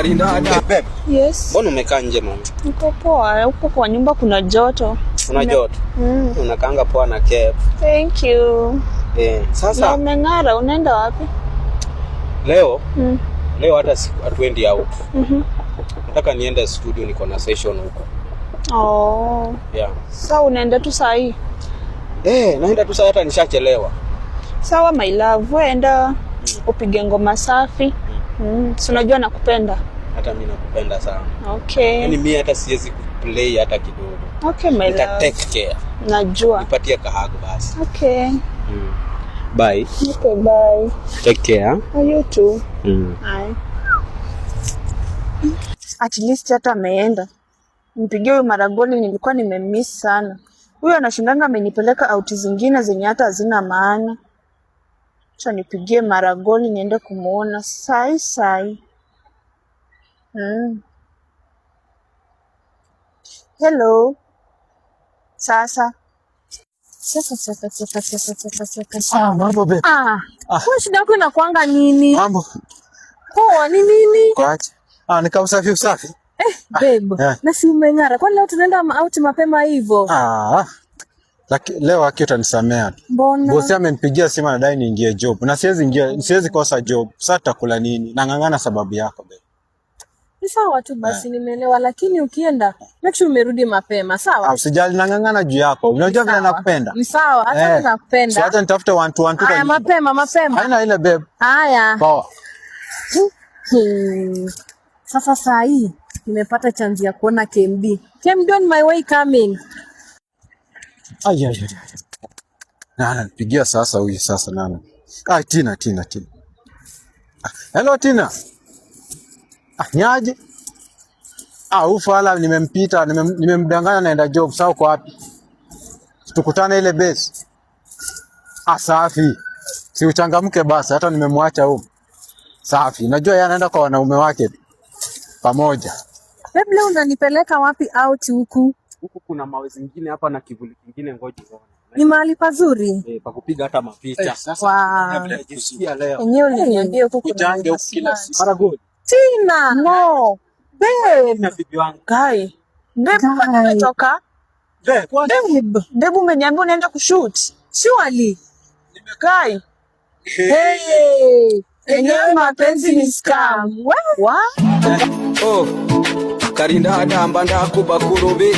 Karinda. Babe. Yes. Mbona umekaa nje mama? Niko poa, huko kwa nyumba kuna joto. Kuna joto? Unakaanga poa na cap. Thank you. Sasa na umeng'ara, unaenda wapi? Leo? Leo hata hatuendi out. Nataka niende studio, niko na session huko. Oh. Yeah. Sasa unaenda tu saa hii? Naenda tu saa, hata nishachelewa. Sawa my love, enda upige ngoma safi. Si unajua nakupenda. Hata mimi nakupenda sana. Okay. Yaani mimi hata siwezi kuplay hata kidogo. Okay my love. Take care. Najua. Nipatie kahagu basi. Okay. Bye. Okay, bye. Take care. You too. Bye. At least hata ameenda. Mpigie huyu Maragoli, nilikuwa nimemiss sana. Huyu anashindanga amenipeleka out zingine zenye hata hazina maana. Acha nipigie Maragoli niende kumuona sai. Hello. Sasa. Mambo babe. Kwa shida yako inakuanga nini? Mambo. Poa, ni nini? Kwaje? Nika usafi. Babe. Na si umeng'ara. Kwani leo tunaenda out mapema hivyo? Lakini leo akio utanisamea. Mbona? Bosi amenipigia simu anadai niingie job. Na siwezi kosa job. Sasa tutakula nini? Nang'ang'ana sababu yako babe. Ni sawa tu basi, nimeelewa, lakini ukienda make sure umerudi mapema, sawa? Usijali, nang'ang'ana juu yako. Unajua vile nakupenda. Ni sawa, hata nakupenda. So hata nitafute 1-2 Haya, mapema. Haina ile babe. Haya. Poa. Sasa saa hii nimepata chance ya kuona KMD. KMD on my way coming. Ay. Nana nipigia sasa huyu sasa nana. Tina. Hello Tina. Nyaje? Ufala nimempita, nimemdanganya naenda job. Sasa uko wapi? Tukutane ile base. Safi. Si uchangamke basi, hata nimemwacha huko. Safi. Najua yeye anaenda kwa wanaume wake pamoja. Babe, leo unanipeleka wapi out huku? Huku kuna mawe zingine hapa na kivuli kingine, ngoja uone. Ni mahali pazuri. Pa kupiga hata mapicha. Sasa najisikia leo. Enyewe uliniambia huku kuna Kujange huku kila siku. Maragoli. Tina, no. Babe, Na bibi wangu. Babe, umetoka? Babe, umeniambia unaenda kushoot. Surely. Kai. Enyewe mapenzi ni scam. What? Karinda adamba ndakuba kurobe.